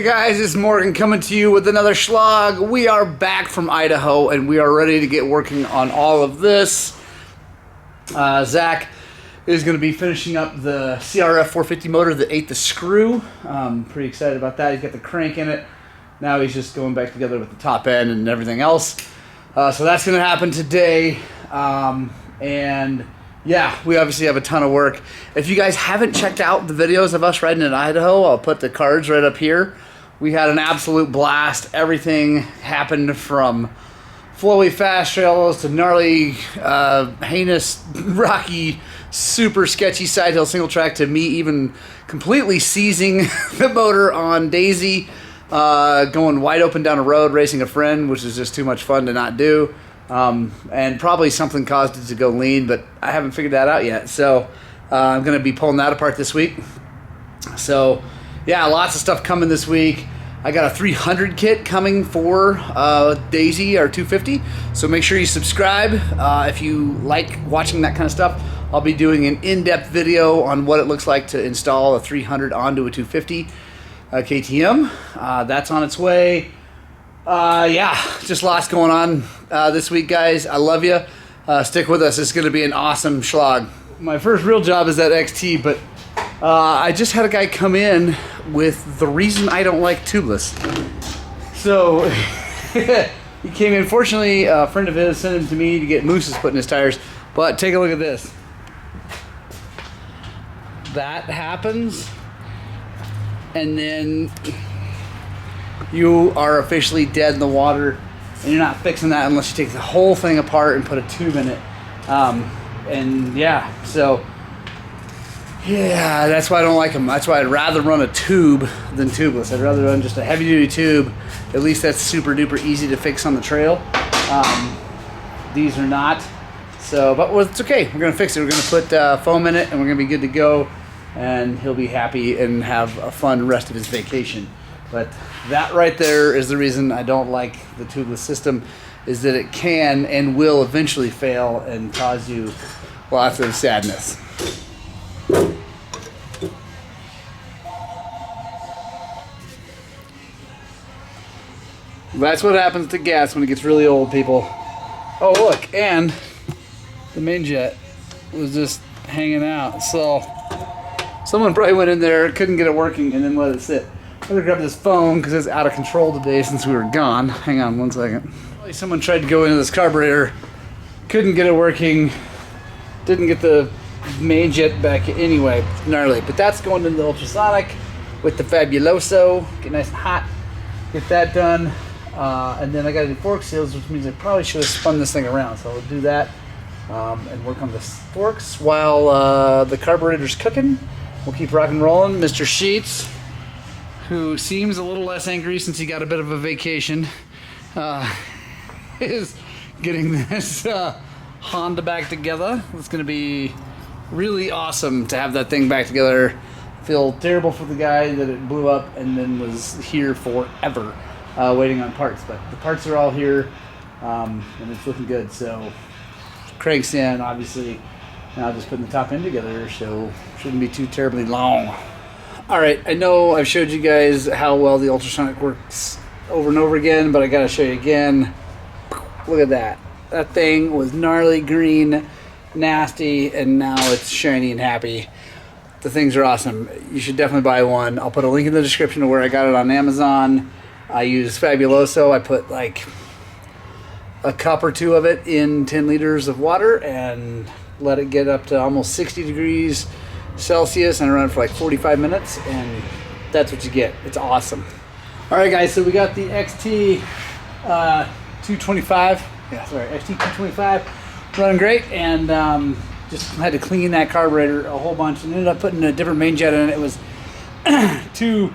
Hey guys, it's Morgan coming to you with another Shlog. We are back from Idaho and we are ready to get working on all of this. Zach is going to be finishing up the CRF 450 motor that ate the screw. Pretty excited about that. He's got the crank in it. Now he's just going back together with the top end and everything else. So that's going to happen today. And yeah, we obviously have a ton of work. If you guys haven't checked out the videos of us riding in Idaho, I'll put the cards right up here. We had an absolute blast. Everything happened from flowy fast trails to gnarly, heinous, rocky, super sketchy side hill single track to me even completely seizing the motor on Daisy, going wide open down a road, racing a friend, which is just too much fun to not do. And probably something caused it to go lean, but I haven't figured that out yet. So I'm going to be pulling that apart this week. So yeah, lots of stuff coming this week. I got a 300 kit coming for Daisy, our 250. So make sure you subscribe if you like watching that kind of stuff. I'll be doing an in-depth video on what it looks like to install a 300 onto a 250 KTM. That's on its way. Yeah, just lots going on this week, guys. I love you. Stick with us. It's going to be an awesome Shlog. My first real job is that XT, but I just had a guy come in with the reason I don't like tubeless. So he came in. Fortunately, a friend of his sent him to me to get mooses put in his tires. But take a look at this. That happens, and then you are officially dead in the water, and you're not fixing that unless you take the whole thing apart and put a tube in it. And yeah, so yeah, that's why I don't like them. That's why I'd rather run a tube than tubeless. I'd rather run just a heavy duty tube. At least that's super duper easy to fix on the trail. These are not. So, but it's okay. We're gonna fix it. We're gonna put foam in it, and we're gonna be good to go. And he'll be happy and have a fun rest of his vacation. But that right there is the reason I don't like the tubeless system, is that it can and will eventually fail and cause you lots of sadness. That's what happens to gas when it gets really old, people. Oh look, and the main jet was just hanging out. So someone probably went in there, couldn't get it working, and then let it sit. I'm gonna grab this phone because it's out of control today since we were gone. Hang on one second. Someone tried to go into this carburetor, couldn't get it working, didn't get the main jet back anyway. Gnarly. But that's going into the ultrasonic with the Fabuloso. Get nice and hot. Get that done. And then I gotta do fork seals, which means I probably should have spun this thing around. So I'll do that and work on the forks while the carburetor's cooking. We'll keep rock and rolling. Mr. Sheets, who seems a little less angry since he got a bit of a vacation, is getting this Honda back together. It's going to be really awesome to have that thing back together. I feel terrible for the guy that it blew up and then was here forever waiting on parts. But the parts are all here, and it's looking good. So cranks in, obviously. Now just putting the top end together, so shouldn't be too terribly long. Alright, I know I've showed you guys how well the ultrasonic works over and over again, but I gotta show you again. Look at that. That thing was gnarly green, nasty, and now it's shiny and happy. The things are awesome. You should definitely buy one. I'll put a link in the description of where I got it on Amazon. I use Fabuloso. I put like a cup or two of it in 10 liters of water and let it get up to almost 60 degrees Celsius, and I run it for like 45 minutes, and that's what you get. It's awesome. All right, guys, so we got the XT 225. Yeah, sorry, XT 225 running great, and just had to clean that carburetor a whole bunch, and ended up putting a different main jet in it. It was too,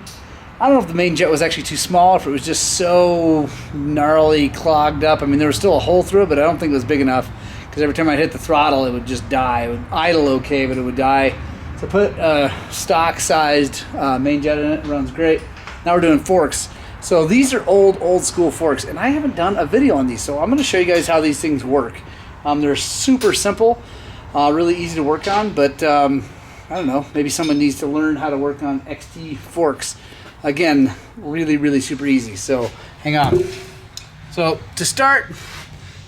I don't know if the main jet was actually too small, if it was just so gnarly clogged up. I mean, there was still a hole through it, but I don't think it was big enough, because every time I hit the throttle, it would just die. It would idle okay, but it would die. So I put a stock-sized main jet in it. It runs great. Now we're doing forks. So these are old school forks, and I haven't done a video on these, so I'm going to show you guys how these things work. They're super simple, really easy to work on, but I don't know, maybe someone needs to learn how to work on XT forks. again, really super easy. So hang on. So to start,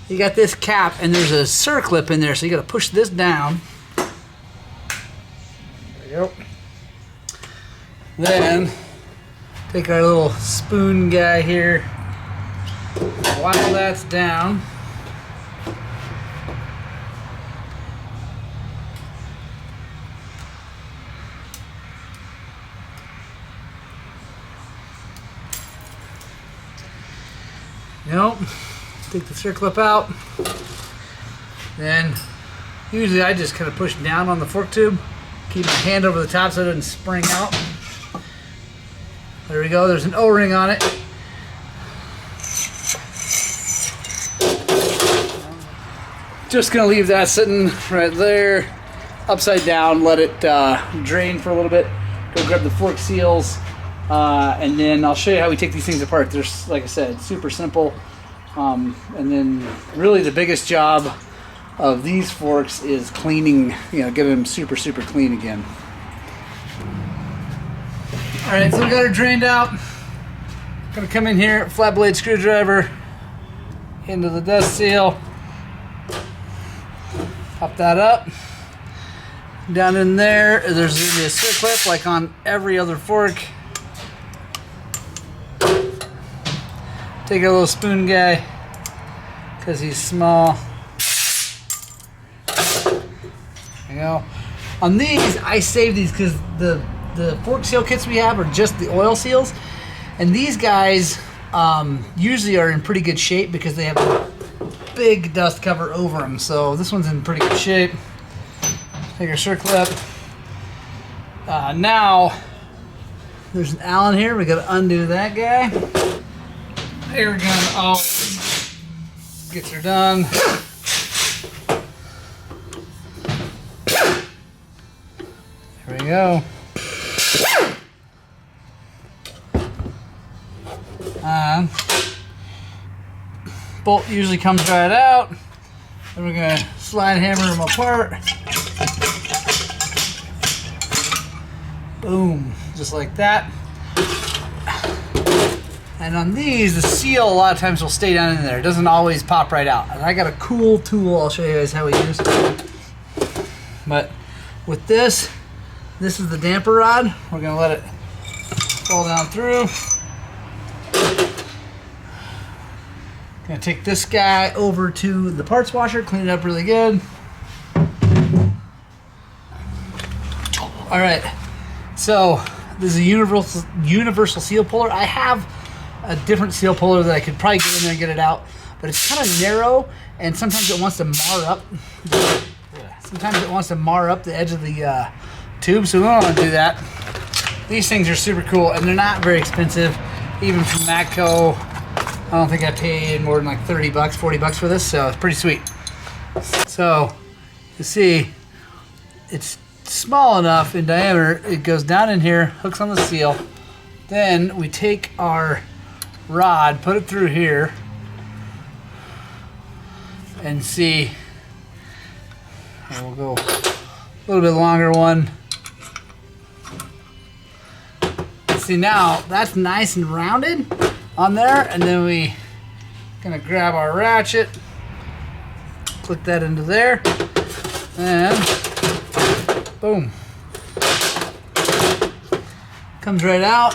you got this cap and there's a circlip in there, so you got to push this down. There you go. Then take our little spoon guy here. While that's down, take the circlip out. Then usually I just kind of push down on the fork tube, keep my hand over the top so it doesn't spring out. There we go, there's an O-ring on it. Just gonna leave that sitting right there, upside down, let it drain for a little bit. Go grab the fork seals, and then I'll show you how we take these things apart. They're, like I said, super simple. And then really the biggest job of these forks is cleaning, getting them super clean again. All right, so we got her drained out. Gonna come in here, flat blade screwdriver into the dust seal. Pop that up. Down in there, there's going to be a circlip like on every other fork. Take a little spoon guy because he's small. There you go. On these, I save these because the fork seal kits we have are just the oil seals, and these guys usually are in pretty good shape because they have a big dust cover over them. So this one's in pretty good shape. Take our circlip. Now there's an Allen here. We got to undo that guy. Air gun always gets her done. There we go. Bolt usually comes right out. Then we're going to slide hammer them apart. Boom, just like that. And on these, the seal a lot of times will stay down in there. It doesn't always pop right out. And I got a cool tool I'll show you guys how we use. But with this is the damper rod. We're going to let it fall down through. Gonna take this guy over to the parts washer, clean it up really good. All right, so this is a universal seal puller. I have a different seal puller that I could probably get in there and get it out, but it's kind of narrow, and sometimes it wants to mar up. Sometimes it wants to mar up the edge of the tube, so we don't want to do that. These things are super cool, and they're not very expensive, even from Matco. I don't think I paid more than like 30 bucks, 40 bucks for this, so it's pretty sweet. So, you see, it's small enough in diameter, it goes down in here, hooks on the seal. Then we take our rod, put it through here, and see, and we'll go a little bit longer one. See, now that's nice and rounded on there, and then we gonna grab our ratchet, click that into there, and boom, comes right out.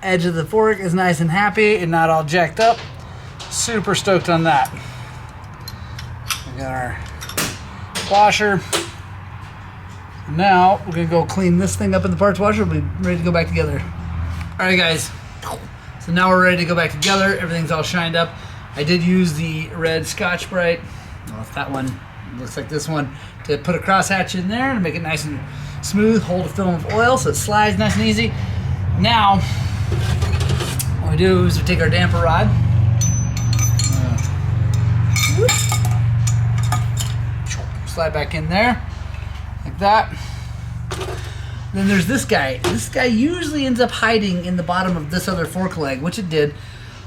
Edge of the fork is nice and happy and not all jacked up. Super stoked on that. We got our washer. Now we're gonna go clean this thing up in the parts washer. We'll be ready to go back together. All right, guys. So now we're ready to go back together. Everything's all shined up. I did use the red Scotch-Brite. Well, if that one looks like this one, to put a crosshatch in there to make it nice and smooth, hold a film of oil so it slides nice and easy. Now, what we do is we take our damper rod, slide back in there, like that. Then there's this guy. This guy usually ends up hiding in the bottom of this other fork leg, which it did.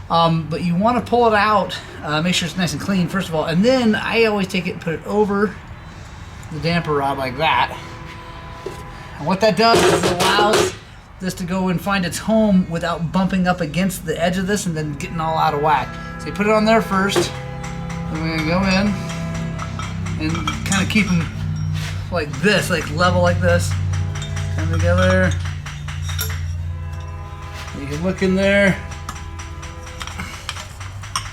But you want to pull it out, make sure it's nice and clean, first of all. And then I always take it and put it over the damper rod like that. And what that does is it allows this to go and find its home without bumping up against the edge of this and then getting all out of whack. So you put it on there first, then we're gonna go in and kind of keep them like this, like level like this. Come together. You can look in there.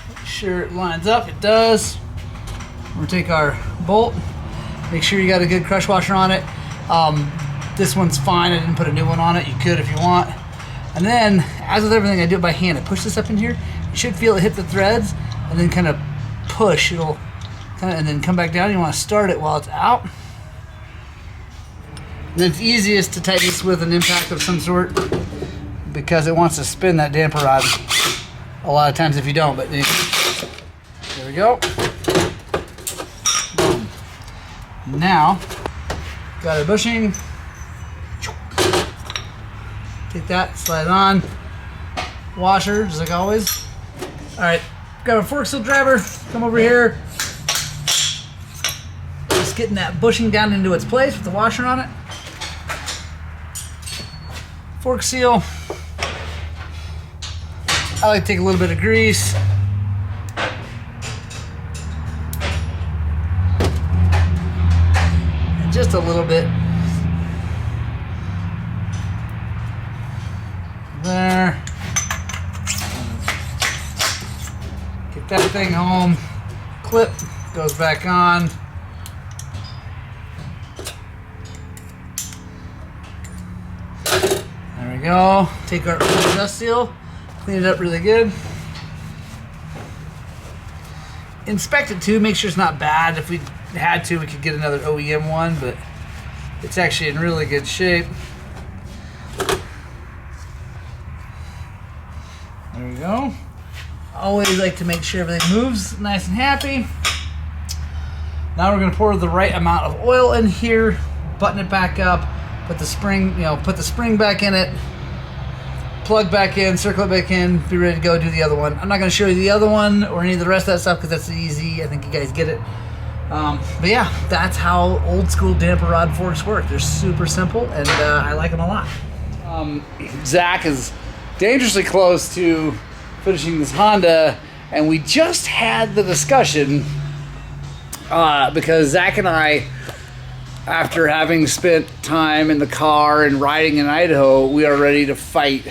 Make sure it lines up. It does. We'll take our bolt. Make sure you got a good crush washer on it. This one's fine. I didn't put a new one on it. You could if you want. And then, as with everything, I do it by hand. I push this up in here. You should feel it hit the threads, and then kind of push. It'll kind of, and then come back down. You want to start it while it's out. And then it's easiest to tighten this with an impact of some sort because it wants to spin that damper rod. A lot of times if you don't, but there we go. Boom. Now, got our bushing. Take that, slide it on. Washer, just like always. Alright, grab a fork seal driver, come over here. Just getting that bushing down into its place with the washer on it. Fork seal. I like to take a little bit of grease. And just a little bit. There. Get that thing home. Clip goes back on. There we go. Take our dust seal, clean it up really good. Inspect it too, make sure it's not bad. If we had to, we could get another OEM one, but it's actually in really good shape. There we go. Always like to make sure everything moves nice and happy. Now we're going to pour the right amount of oil in here, button it back up, put the spring, put the spring back in it, plug back in, circle it back in, be ready to go do the other one. I'm not going to show you the other one or any of the rest of that stuff because that's easy. I think you guys get it. But yeah, that's how old school damper rod forks work. They're super simple and I like them a lot. Zach is dangerously close to finishing this Honda, and we just had the discussion because Zach and I, after having spent time in the car and riding in Idaho, we are ready to fight.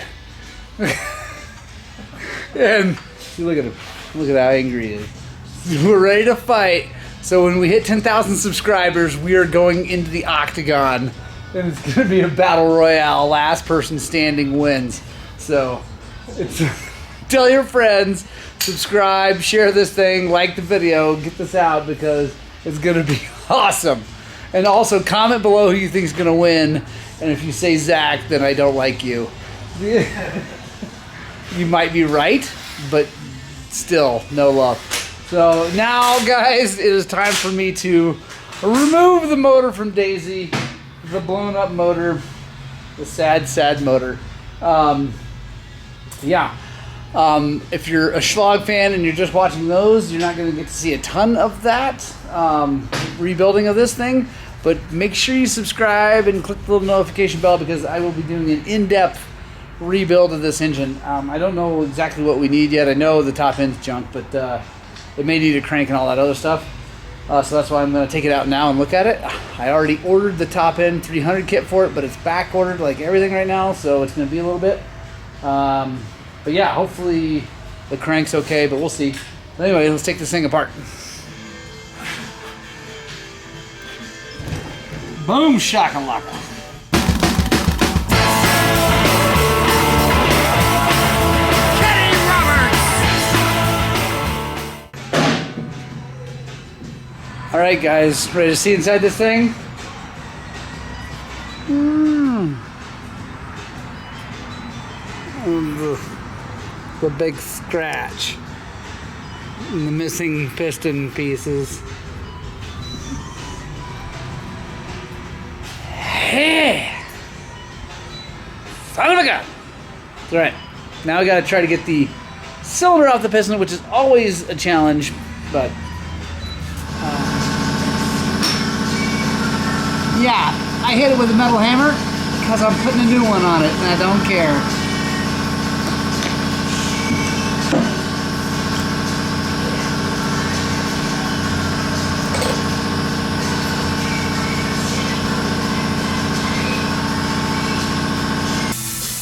And look at him, look at how angry he is. We're ready to fight. So when we hit 10,000 subscribers, we are going into the octagon, and it's going to be a battle royale. Last person standing wins. So, tell your friends, subscribe, share this thing, like the video, get this out because it's going to be awesome. And also comment below who you think is going to win. And if you say Zach, then I don't like you. You might be right, but still, no love. So now, guys, it is time for me to remove the motor from Daisy, the blown up motor, the sad, sad motor. Yeah, if you're a Shlog fan and you're just watching those, you're not going to get to see a ton of that rebuilding of this thing, but make sure you subscribe and click the little notification bell because I will be doing an in-depth rebuild of this engine. I don't know exactly what we need yet. I know the top end's junk, but it may need a crank and all that other stuff. So that's why I'm going to take it out now and look at it. I already ordered the top end 300 kit for it, but it's back ordered like everything right now, so it's going to be a little bit. But yeah, hopefully the crank's okay, but we'll see. But anyway, let's take this thing apart. Boom shakalaka. All right, guys, ready to see inside this thing? The big scratch and the missing piston pieces. Hey, son of a gun! All right, now I got to try to get the cylinder off the piston, which is always a challenge, but yeah, I hit it with a metal hammer because I'm putting a new one on it and I don't care.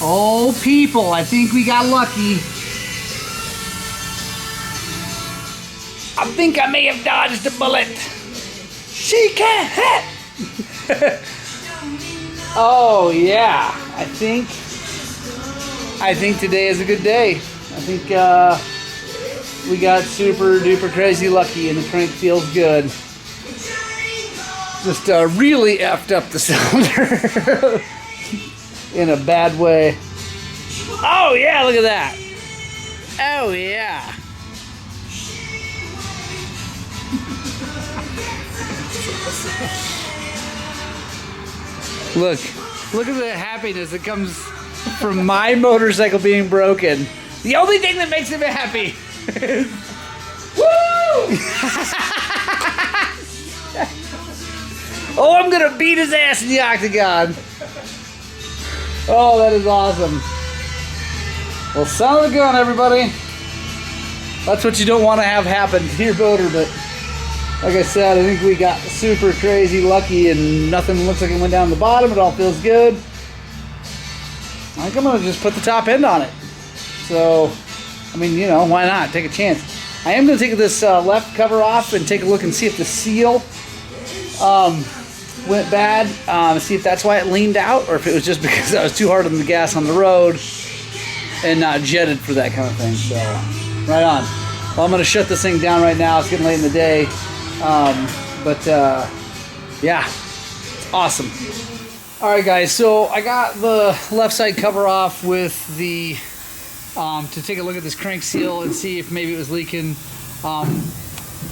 Oh, people, I think we got lucky. I think I may have dodged a bullet. She can't hit. Oh, yeah. I think today is a good day. I think we got super duper crazy lucky and the crank feels good. Just really effed up the cylinder. In a bad way. Oh yeah, look at that. Oh yeah. Look at the happiness that comes from my motorcycle being broken. The only thing that makes him happy is woo! Oh, I'm gonna beat his ass in the octagon. Oh, that is awesome. Well, sound of the gun, everybody. That's what you don't want to have happen to your motor, but like I said, I think we got super crazy lucky and nothing looks like it went down the bottom. It all feels good. I think I'm going to just put the top end on it. So, I mean, you know, why not? Take a chance. I am going to take this left cover off and take a look and see if the seal went bad, see if that's why it leaned out or if it was just because I was too hard on the gas on the road and not jetted for that kind of thing. So, right on. Well, I'm going to shut this thing down right now. It's getting late in the day. Yeah, awesome. All right, guys, so I got the left side cover off with the, to take a look at this crank seal and see if maybe it was leaking. I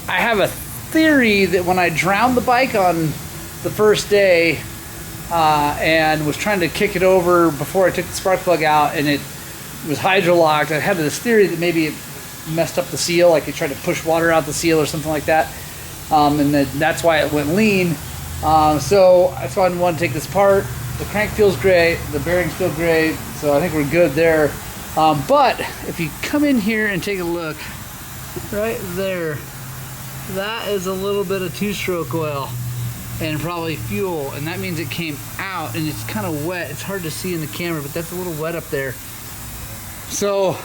have a theory that when I drowned the bike on the first day and was trying to kick it over before I took the spark plug out and it was hydrolocked, I had this theory that maybe it messed up the seal, like it tried to push water out the seal or something like that, and that's why it went lean. So that's why I didn't want to take this apart. The crank feels great, the bearings feel great, so I think we're good there. But if you come in here and take a look right there, that is a little bit of two-stroke oil and probably fuel, and that means it came out and it's kind of wet. It's hard to see in the camera, but that's a little wet up there. So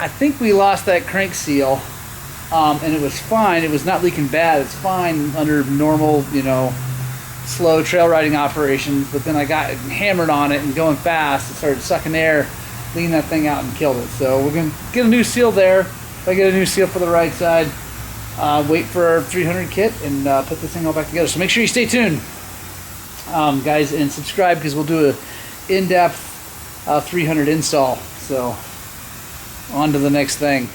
I think we lost that crank seal, and it was fine. It was not leaking bad. It's fine under normal, you know, slow trail riding operations, but then I got hammered on it and going fast, it started sucking air, leaned that thing out and killed it. So we're gonna get a new seal there. If I get a new seal for the right side, wait for our 300 kit and put this thing all back together. So make sure you stay tuned, guys, and subscribe because we'll do a in-depth 300 install. So on to the next thing.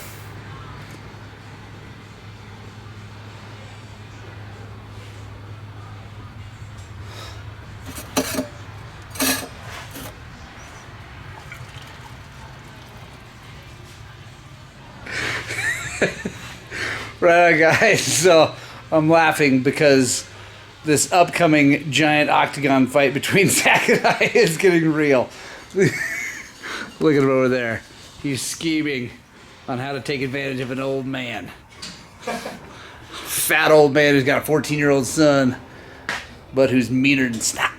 Right on, guys, so I'm laughing because this upcoming giant octagon fight between Zach and I is getting real. Look at him over there. He's scheming on how to take advantage of an old man. Fat old man who's got a 14-year-old son, but who's meaner than snot.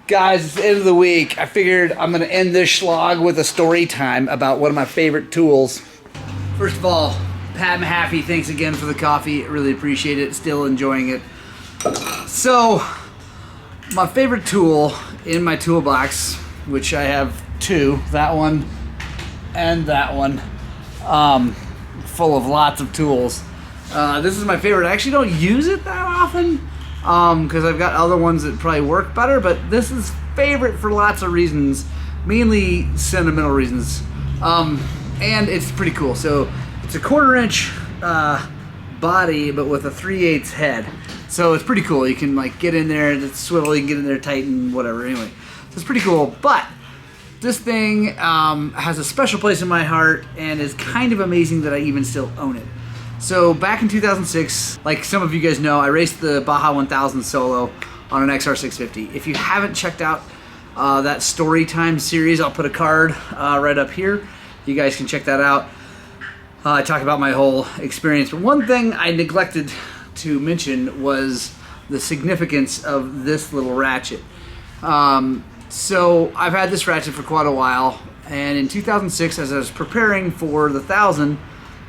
Guys, it's the end of the week. I figured I'm going to end this Shlog with a story time about one of my favorite tools. First of all, Pat Mahaffey, thanks again for the coffee. I really appreciate it. Still enjoying it. So, my favorite tool in my toolbox, which I have two, that one and that one, full of lots of tools. This is my favorite. I actually don't use it that often, because I've got other ones that probably work better, but this is favorite for lots of reasons, mainly sentimental reasons, and it's pretty cool. So it's a 1/4-inch body, but with a 3/8 head, so it's pretty cool. You can like get in there and it's swivel, you can get in there tight and whatever. Anyway, so it's pretty cool. But this thing has a special place in my heart and is kind of amazing that I even still own it. So back in 2006, like some of you guys know, I raced the Baja 1000 solo on an XR650. If you haven't checked out that story time series, I'll put a card right up here. You guys can check that out. I talk about my whole experience. But one thing I neglected to mention was the significance of this little ratchet. So I've had this ratchet for quite a while, and in 2006, as I was preparing for the 1000,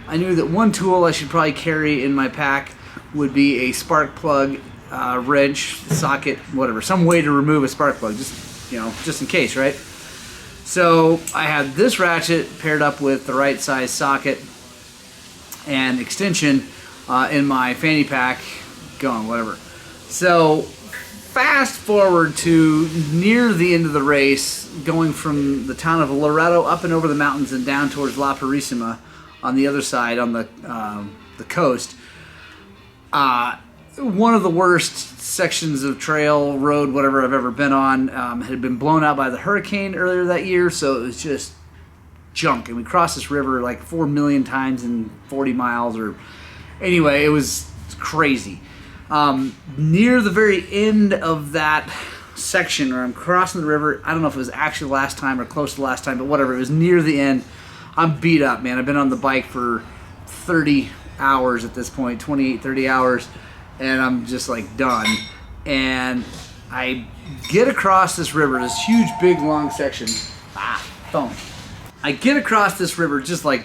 I knew that one tool I should probably carry in my pack would be a spark plug, wrench, socket, whatever, some way to remove a spark plug, just in case, right? So I had this ratchet paired up with the right size socket and extension in my fanny pack, going, whatever. So fast forward to near the end of the race, going from the town of Loretto up and over the mountains and down towards La Purísima on the other side, on the coast. One of the worst sections of trail, road, whatever I've ever been on, had been blown out by the hurricane earlier that year, so it was just junk. And we crossed this river like 4 million times in 40 miles, or anyway, it was crazy. Near the very end of that section where I'm crossing the river, I don't know if it was actually the last time or close to the last time, but whatever, it was near the end. I'm beat up, man. I've been on the bike for 30 hours at this point, 28, 30 hours, and I'm just like done. And I get across this river, this huge, big, long section. Phone. I get across this river just like,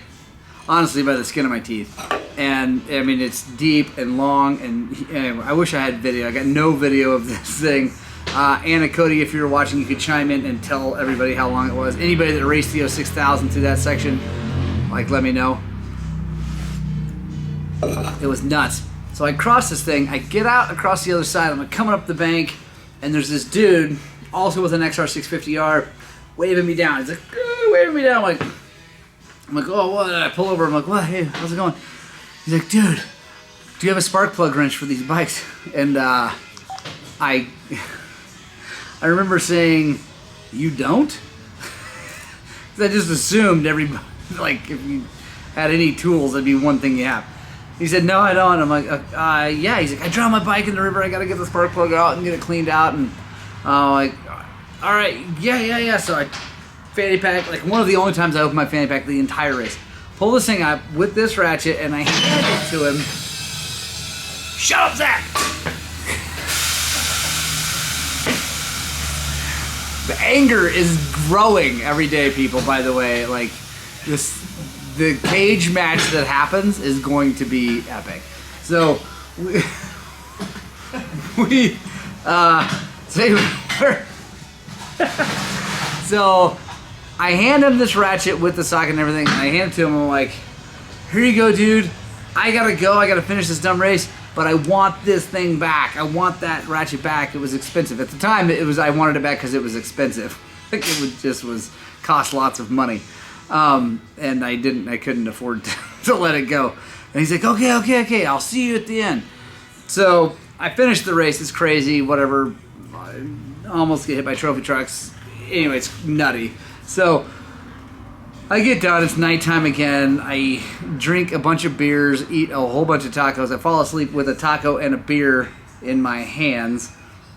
honestly, by the skin of my teeth. And I mean, it's deep and long, and anyway, I wish I had video. I got no video of this thing. Anna, Cody, if you were watching, you could chime in and tell everybody how long it was. Anybody that raced the 6000 through that section, like, let me know. It was nuts. So I cross this thing, I get out across the other side, I'm coming up the bank, and there's this dude, also with an XR650R, waving me down. He's like, waving me down. I'm like, oh, what? I pull over, I'm like, what? Hey, how's it going? He's like, dude, do you have a spark plug wrench for these bikes? And I remember saying, you don't? I just assumed everybody, like, if you had any tools, that'd be one thing you have. He said, no, I don't. I'm like, yeah. He's like, I dropped my bike in the river. I got to get the spark plug out and get it cleaned out. And like, all right, yeah. So I fanny pack, like one of the only times I opened my fanny pack the entire race. Pull this thing up with this ratchet, and I hand it to him. Shut up, Zach! The anger is growing every day, people, by the way. Like, the cage match that happens is going to be epic. So, so I hand him this ratchet with the socket and everything, and I hand it to him, and I'm like, here you go, dude. I gotta go, I gotta finish this dumb race, but I want this thing back. I want that ratchet back. It was expensive. At the time, I wanted it back because it was expensive. Like, it was cost lots of money. And I couldn't afford to let it go. And he's like, okay, I'll see you at the end. So I finished the race. It's crazy, whatever. I almost get hit by trophy trucks. Anyway, it's nutty. So I get done. It's nighttime again. I drink a bunch of beers, eat a whole bunch of tacos. I fall asleep with a taco and a beer in my hands.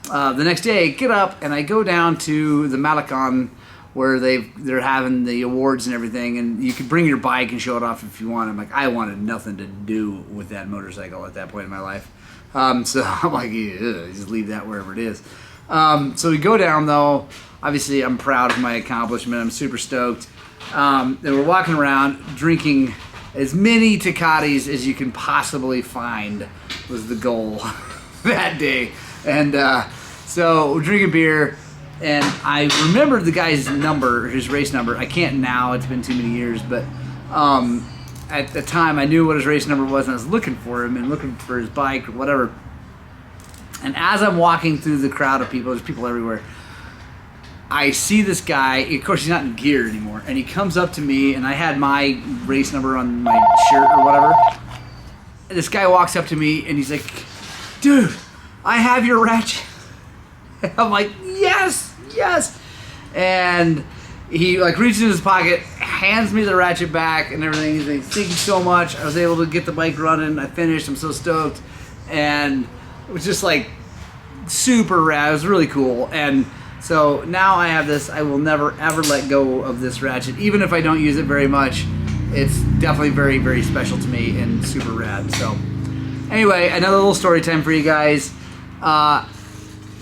The next day, I get up and I go down to the Malecon, where they're having the awards and everything, and you can bring your bike and show it off if you want. I'm like, I wanted nothing to do with that motorcycle at that point in my life. So I'm like, yeah, just leave that wherever it is. So we go down, though. Obviously, I'm proud of my accomplishment. I'm super stoked. And we're walking around drinking as many Tecatis as you can possibly find was the goal that day. And so we're drinking beer. And I remembered the guy's number, his race number. I can't now, it's been too many years, but at the time I knew what his race number was, and I was looking for him and looking for his bike or whatever. And as I'm walking through the crowd of people, there's people everywhere, I see this guy. Of course, he's not in gear anymore, and he comes up to me, and I had my race number on my shirt or whatever. And this guy walks up to me, and he's like, dude, I have your ratchet. And I'm like, yes. And he like reaches in his pocket, hands me the ratchet back and everything. He's like, thank you so much. I was able to get the bike running. I finished. I'm so stoked. And it was just like super rad. It was really cool. And so now I have this. I will never ever let go of this ratchet, even if I don't use it very much. It's definitely very, very special to me and super rad. So anyway, another little story time for you guys.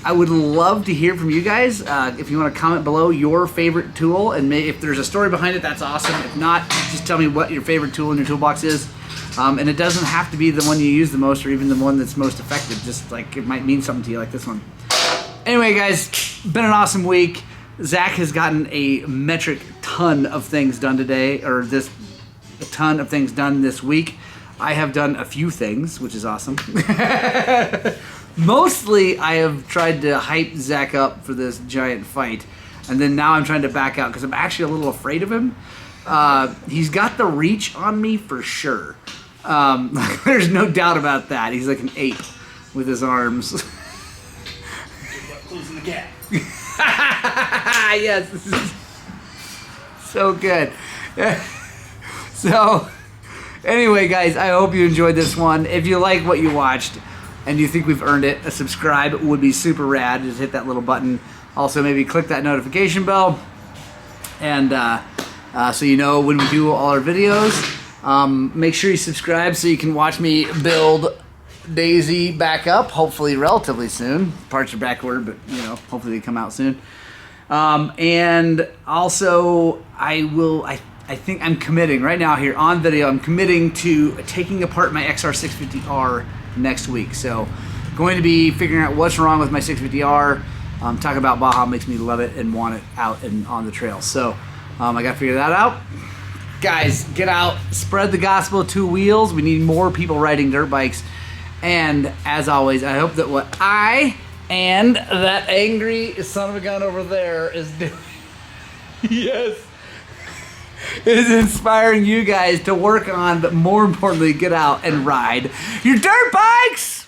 I would love to hear from you guys. If you want to comment below your favorite tool, and if there's a story behind it, that's awesome. If not, just tell me what your favorite tool in your toolbox is. And it doesn't have to be the one you use the most or even the one that's most effective. Just like it might mean something to you, like this one. Anyway, guys, been an awesome week. Zach has gotten a metric ton of things done today, or a ton of things done this week. I have done a few things, which is awesome. Mostly, I have tried to hype Zach up for this giant fight, and then now I'm trying to back out because I'm actually a little afraid of him. He's got the reach on me for sure. There's no doubt about that. He's like an ape with his arms. Closing the gap. Yes, this is so good. So, anyway, guys, I hope you enjoyed this one. If you like what you watched and you think we've earned it, a subscribe would be super rad. Just hit that little button. Also, maybe click that notification bell, and so you know when we do all our videos. Make sure you subscribe so you can watch me build Daisy back up, hopefully relatively soon. Parts are backward, but you know, hopefully they come out soon. And also, I think I'm committing right now here on video. I'm committing to taking apart my XR650R next week. So, going to be figuring out what's wrong with my 650R. Talking about Baja makes me love it and want it out and on the trail. So, I got to figure that out. Guys, get out, spread the gospel of two wheels. We need more people riding dirt bikes. And as always, I hope that what I and that angry son of a gun over there is doing, yes, is inspiring you guys to work on, but more importantly, get out and ride your dirt bikes!